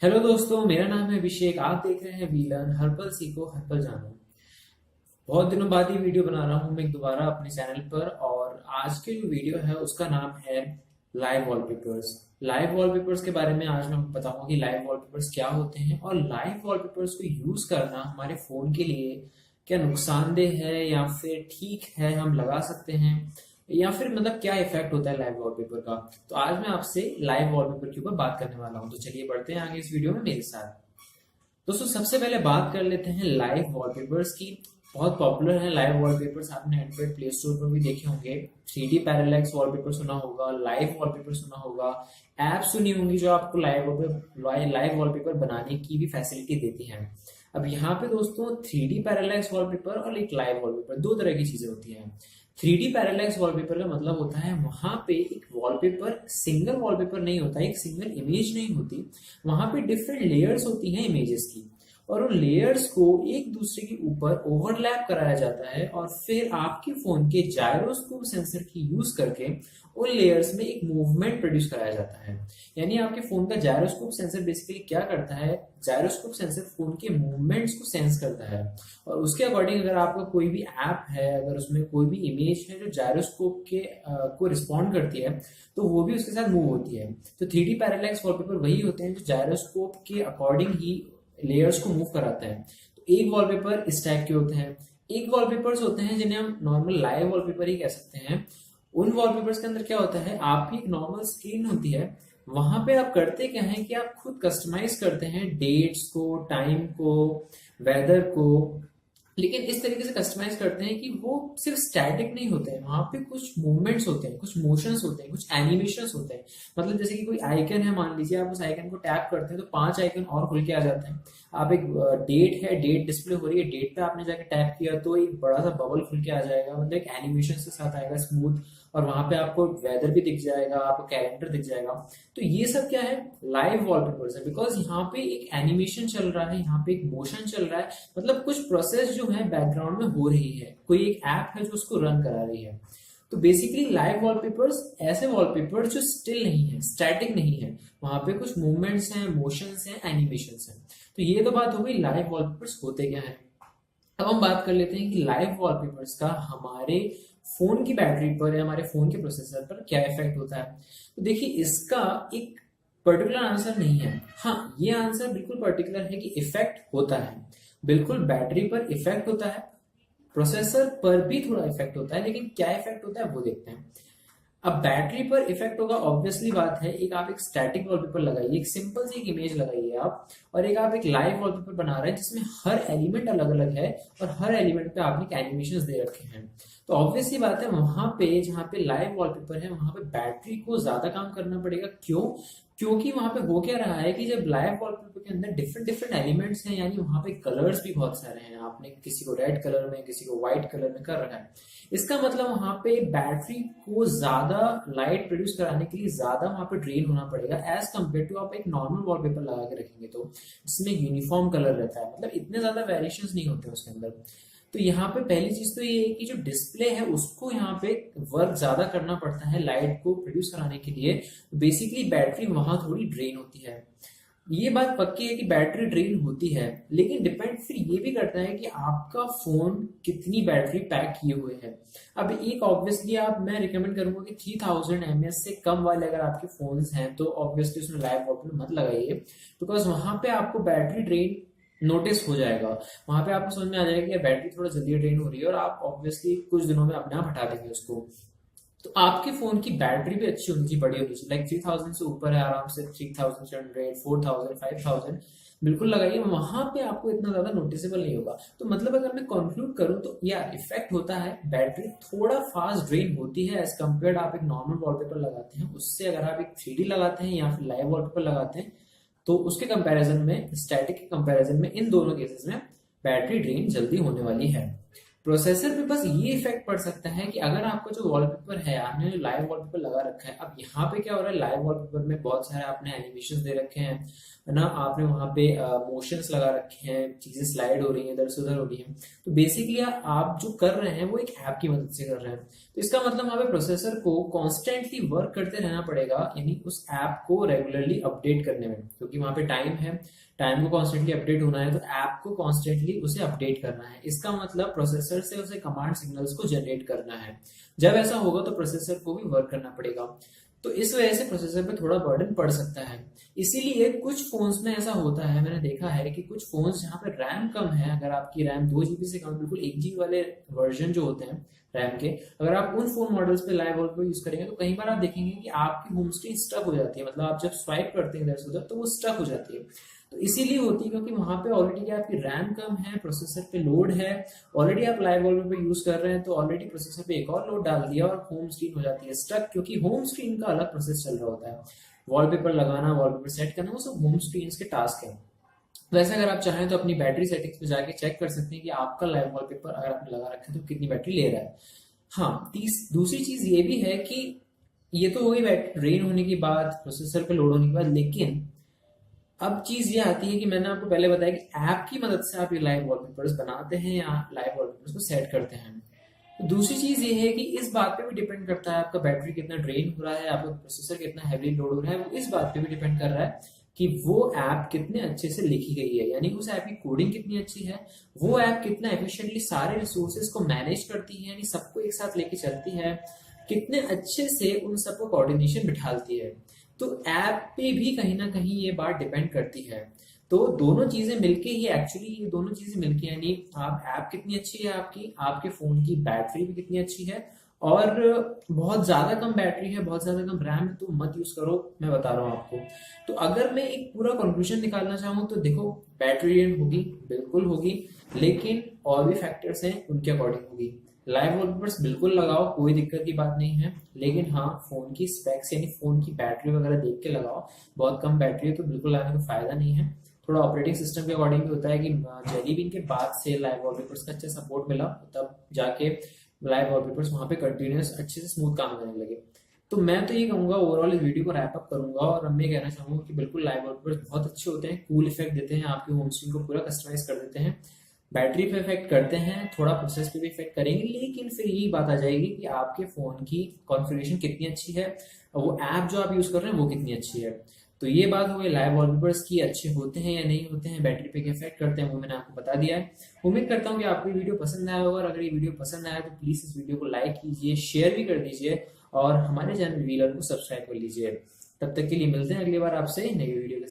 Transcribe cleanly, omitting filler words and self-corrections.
Hello दोस्तों, मेरा नाम है अभिषेक। आप देख रहे हैं वी लर्न, हर पल सीखो हर पल जानो। बहुत दिनों बाद ये वीडियो बना रहा हूँ मैं दोबारा अपने चैनल पर। और आज की जो वीडियो है उसका नाम है लाइव वॉलपेपर्स। लाइव वॉलपेपर्स के बारे में आज मैं आपको बताऊंगा कि लाइव वॉलपेपर्स क्या होते हैं और लाइव वॉलपेपर्स को यूज करना हमारे फोन के लिए क्या नुकसानदेह है या फिर ठीक है, हम लगा सकते हैं, या फिर मतलब क्या इफेक्ट होता है लाइव वॉलपेपर का। तो आज मैं आपसे लाइव वॉलपेपर के ऊपर बात करने वाला हूँ। तो चलिए बढ़ते हैं आगे इस वीडियो में मेरे साथ। दोस्तों, सबसे पहले बात कर लेते हैं लाइव वॉलपेपर्स की। बहुत पॉपुलर है लाइव वॉलपेपर्स, आपने एंड्रॉइड प्ले स्टोर पर भी देखे होंगे। 3D पैरालैक्स वॉलपेपर सुना होगा, लाइव वॉलपेपर सुना होगा, ऐप सुनी होंगी जो आपको लाइव वॉलपेपर बनाने की भी फैसिलिटी देती हैं। अब यहाँ पे दोस्तों 3D पैरालैक्स वॉलपेपर और एक लाइव वॉलपेपर दो तरह की चीजें होती हैं। 3D पैरालैक्स वॉलपेपर का मतलब होता है वहां पे एक वॉलपेपर सिंगल वॉलपेपर नहीं होता, एक सिंगल इमेज नहीं होती, वहां पे डिफरेंट लेयर्स होती हैं इमेजेस की, और उन लेयर्स को एक दूसरे के ऊपर ओवरलैप कराया जाता है और फिर आपके फोन के जायरोस्कोप सेंसर की यूज करके उन लेयर्स में एक मूवमेंट प्रोड्यूस कराया जाता है। यानी आपके फोन का जायरोस्कोप सेंसर बेसिकली क्या करता है, जायरोस्कोप सेंसर फोन के मूवमेंट्स को सेंस करता है और उसके अकॉर्डिंग अगर आपका कोई भी ऐप है, अगर उसमें कोई भी इमेज है जो जायरोस्कोप के को रिस्पॉन्ड करती है, तो वो भी उसके साथ मूव होती है। तो 3D पैरालैक्स वॉलपेपर वही होते हैं जो जायरोस्कोप के अकॉर्डिंग ही लेयर्स को मूव कराते हैं। तो एक वॉलपेपर इस टाइप के होते हैं, एक वॉलपेपर्स होते हैं जिन्हें हम नॉर्मल लाइव वॉलपेपर ही कह सकते हैं। उन वॉलपेपर्स के अंदर क्या होता है, आपकी एक नॉर्मल स्क्रीन होती है, वहां पे आप करते क्या है कि आप खुद कस्टमाइज करते हैं डेट्स को, टाइम को, वेदर को, लेकिन इस तरीके से कस्टमाइज करते हैं कि वो सिर्फ स्टैटिक नहीं होते हैं, वहां पे कुछ मूवमेंट्स होते हैं, कुछ मोशंस होते हैं, कुछ एनिमेशंस होते हैं। मतलब जैसे कि कोई आइकन है, मान लीजिए आप उस आइकन को टैप करते हैं तो 5 आइकन और खुल के आ जाते हैं। आप एक डेट है, डेट डिस्प्ले हो रही है, डेट पे आपने जाके टैप किया तो एक बड़ा सा बबल खुल के आ जाएगा, मतलब एक एनिमेशन के साथ आएगा स्मूथ, और वहां पे आपको वेदर भी दिख जाएगा, आपको कैलेंडर दिख जाएगा। तो ये सब क्या है, लाइव वॉलपेपर्स है, बिकॉज यहाँ पे एक एनिमेशन चल रहा है, यहाँ पे एक मोशन चल रहा है, मतलब कुछ प्रोसेस जो है बैकग्राउंड में हो रही है, कोई एक ऐप है जो उसको रन करा रही है। तो बेसिकली लाइव वॉलपेपर्स ऐसे वॉलपेपर जो स्टिल नहीं है, स्टैटिक नहीं है, वहां पे कुछ मूवमेंट्स हैं, मोशंस हैं, एनिमेशंस हैं। तो ये तो बात हो गई लाइव वॉलपेपर्स होते क्या है। अब हम बात कर लेते हैं कि लाइव वॉलपेपर्स का हमारे फोन की बैटरी पर या हमारे फोन के प्रोसेसर पर क्या इफेक्ट होता है। तो देखिए, इसका एक पर्टिकुलर आंसर नहीं है। हाँ, ये आंसर बिल्कुल पर्टिकुलर है कि इफेक्ट होता है, बिल्कुल बैटरी पर इफेक्ट होता है, प्रोसेसर पर भी थोड़ा इफेक्ट होता है, लेकिन क्या इफेक्ट होता है वो देखते हैं। अब बैटरी पर इफेक्ट होगा, ऑब्वियसली बात है। एक आप एक स्टैटिक वॉलपेपर लगाइए, एक सिंपल सी एक इमेज लगाइए आप, और एक आप एक लाइव वॉलपेपर बना रहे हैं जिसमें हर एलिमेंट अलग अलग है और हर एलिमेंट पे आपने एनिमेशंस दे रखे हैं। तो ऑब्वियसली बात है, वहां पे जहाँ पे लाइव वॉलपेपर है वहां पे बैटरी को ज्यादा काम करना पड़ेगा। क्यों? क्योंकि वहां पे हो क्या रहा है कि जब लाइव वॉलपेपर के अंदर डिफरेंट डिफरेंट एलिमेंट्स हैं, यानी वहां पे कलर्स भी बहुत सारे हैं, आपने किसी को रेड कलर में, किसी को व्हाइट कलर में कर रखा है, इसका मतलब वहां पे बैटरी को ज्यादा लाइट प्रोड्यूस कराने के लिए ज्यादा वहां पे ड्रेन होना पड़ेगा एज कम्पेयर टू आप एक नॉर्मल वॉलपेपर लगा के रखेंगे तो जिसमें यूनिफॉर्म कलर रहता है, मतलब इतने ज्यादा वेरिएशंस नहीं होते उसके अंदर। तो यहाँ पे पहली चीज तो ये है कि जो डिस्प्ले है उसको यहाँ पे वर्क ज्यादा करना पड़ता है लाइट को प्रोड्यूस कराने के लिए। बेसिकली बैटरी वहां थोड़ी ड्रेन होती है। ये बात पक्की है कि बैटरी ड्रेन होती है, लेकिन डिपेंड फिर ये भी करता है कि आपका फोन कितनी बैटरी पैक किए हुए है। अब एक ऑब्वियसली मैं रिकमेंड करूंगा कि 3000 mAh से कम वाले अगर आपके फोन्स हैं तो ऑब्वियसली उसमें लाइव वॉलपेपर मत लगाइए, बिकॉज वहां पे आपको बैटरी ड्रेन नोटिस हो जाएगा। वहां पे आपको समझ में आ जाएगा कि बैटरी थोड़ा जल्दी ड्रेन हो रही है और आप ऑब्वियसली कुछ दिनों में अपने आप हटा देंगे उसको। तो आपके फोन की बैटरी भी अच्छी होनी चाहिए, बड़ी होनी चाहिए, लाइक 3000 से ऊपर है आराम से, 3700, 4000, 5000 बिल्कुल लगाइए, वहां पे आपको इतना ज्यादा नोटिसेबल नहीं होगा। तो मतलब अगर मैं कंक्लूड करूं तो यार इफेक्ट होता है, बैटरी थोड़ा फास्ट ड्रेन होती है एज कम्पेयर आप एक नॉर्मल वॉलपेपर लगाते हैं उससे। अगर आप एक 3D लगाते हैं या फिर लाइव वॉलपेपर लगाते हैं तो उसके कंपैरिजन में, स्टैटिक के कंपैरिजन में, इन दोनों केसेस में बैटरी ड्रेन जल्दी होने वाली है। प्रोसेसर पे बस ये इफेक्ट पड़ सकता है कि अगर आपका जो वॉलपेपर है, आपने जो लाइव वॉलपेपर लगा रखा है, अब यहाँ पे क्या हो रहा है, लाइव वॉलपेपर में बहुत सारे आपने एनिमेशंस दे रखे हैं, है ना, आपने वहाँ पे मोशंस लगा रखे हैं, चीजें स्लाइड हो रही हैं, इधर से उधर हो रही हैं। तो बेसिकली आप जो कर रहे हैं वो एक ऐप की मदद से कर रहे हैं। तो इसका मतलब वहाँ पे प्रोसेसर को कॉन्स्टेंटली वर्क करते रहना पड़ेगा, यानी उस ऐप को रेगुलरली अपडेट करने में, क्योंकि वहाँ पे टाइम है, टाइम को कॉन्स्टेंटली अपडेट होना है, तो ऐप को कॉन्स्टेंटली उसे अपडेट करना है। इसका मतलब प्रोसेसर से उसे कमांड सिग्नल्स को जनरेट करना है। जब ऐसा होगा तो प्रोसेसर को भी वर्क करना पड़ेगा, तो इस वजह से प्रोसेसर पे थोड़ा बर्डन पड़ सकता है। इसीलिए कुछ फोन्स में ऐसा होता है, मैंने देखा है कि कुछ फोन्स जहाँ पे रैम कम है, अगर आपकी रैम 2 GB से कम, बिल्कुल 1 GB वाले वर्जन जो होते हैं रैम के, अगर आप उन फोन मॉडल्स पे लाइव वॉलपेपर यूज करेंगे तो कई बार आप देखेंगे कि आपकी होम स्क्रीन स्टक हो जाती है, मतलब आप जब स्वाइप करते हैं इधर से उधर तो वो स्टक हो जाती है। तो इसीलिए होती है क्योंकि वहां पे ऑलरेडी आपकी रैम कम है, प्रोसेसर पे लोड है, ऑलरेडी आप लाइव वॉलपेपर यूज कर रहे हैं, तो ऑलरेडी प्रोसेसर पे एक और लोड डाल दिया और होम स्क्रीन हो जाती है स्टक, क्योंकि होम स्क्रीन का अलग प्रोसेस चल रहा होता है। वॉलपेपर लगाना, वॉलपेपर सेट करना, वो सब होम स्क्रीन के टास्क है। वैसे अगर आप चाहें तो अपनी बैटरी सेटिंग्स पे जाके चेक कर सकते हैं कि आपका लाइव वॉलपेपर अगर आपने लगा रखा है तो कितनी बैटरी ले रहा है। हाँ, दूसरी चीज ये भी है कि ये तो हो गई ड्रेन होने की बात, प्रोसेसर पे लोड होने के बाद, लेकिन अब चीज ये आती है कि मैंने आपको पहले बताया कि ऐप की मदद से आप ये लाइव वॉलपेपर्स बनाते हैं या लाइव वॉलपेपर्स को सेट करते हैं। तो दूसरी चीज ये है कि इस बात पे भी डिपेंड करता है आपका बैटरी कितना ड्रेन हो रहा है, आपका प्रोसेसर कितना हैवी लोड हो रहा है, वो इस बात पे भी डिपेंड कर रहा है कि वो ऐप कितने अच्छे से लिखी गई है, यानी उस ऐप की कोडिंग कितनी अच्छी है, वो ऐप कितना एफिशिएंटली सारे रिसोर्सेज को मैनेज करती है, यानी सबको एक साथ लेके चलती है, कितने अच्छे से उन सबको कोऑर्डिनेशन बिठाती है। तो ऐप पे भी कहीं ना कहीं ये बात डिपेंड करती है। तो दोनों चीजें मिलके ही एक्चुअली, ये दोनों चीजें मिलके, यानी आप ऐप कितनी अच्छी है आपकी, आपके फोन की बैटरी भी कितनी अच्छी है, और बहुत ज्यादा कम बैटरी है, बहुत ज्यादा कम रैम है तो मत यूज करो, मैं बता रहा हूँ आपको। तो अगर मैं एक पूरा कंक्लूजन निकालना चाहूँ तो देखो, बैटरी ड्रेन होगी, बिल्कुल होगी, लेकिन और भी फैक्टर्स हैं, उनके अकॉर्डिंग होगी। लाइव वॉलपेपर्स बिल्कुल लगाओ, कोई दिक्कत की बात नहीं है, लेकिन हाँ, फोन की स्पेक्स यानी फोन की बैटरी वगैरह देख के लगाओ। बहुत कम बैटरी है तो बिल्कुल लगाने का फायदा नहीं है। थोड़ा ऑपरेटिंग सिस्टम के अकॉर्डिंग भी होता है कि जेली बीन के बाद से लाइव वॉलपेपर्स का अच्छा सपोर्ट मिला, तब जाके लाइव वॉलपेपर्स वहां पे कंटिन्यूस अच्छे से स्मूथ काम करने लगे। तो मैं तो ये कहूंगा, ओवरऑल इस वीडियो को रैप अप करूंगा और अब मैं कहना चाहूंगा कि बिल्कुल लाइव वॉलपेपर्स बहुत अच्छे होते हैं, कूल इफेक्ट देते हैं, आपके होम स्क्रीन को पूरा कस्टमाइज कर देते हैं, बैटरी पे इफेक्ट करते हैं, थोड़ा प्रोसेस पे भी इफेक्ट करेंगे, लेकिन फिर यही बात आ जाएगी कि आपके फोन की कॉन्फ़िगरेशन कितनी अच्छी है और वो ऐप जो आप यूज कर रहे हैं वो कितनी अच्छी है। तो ये बात हो गई लाइव वॉलपेपर्स की, अच्छे होते हैं या नहीं होते हैं, बैटरी पे क्या इफेक्ट करते हैं, वो मैंने आपको बता दिया है। उम्मीद करता हूँ कि आपको ये वीडियो पसंद आया होगा, और अगर ये वीडियो पसंद आया तो प्लीज इस वीडियो को लाइक कीजिए, शेयर भी कर दीजिए, और हमारे चैनल व्हीलर को सब्सक्राइब कर लीजिए। तब तक के लिए मिलते हैं अगली बार आपसे नई वीडियो के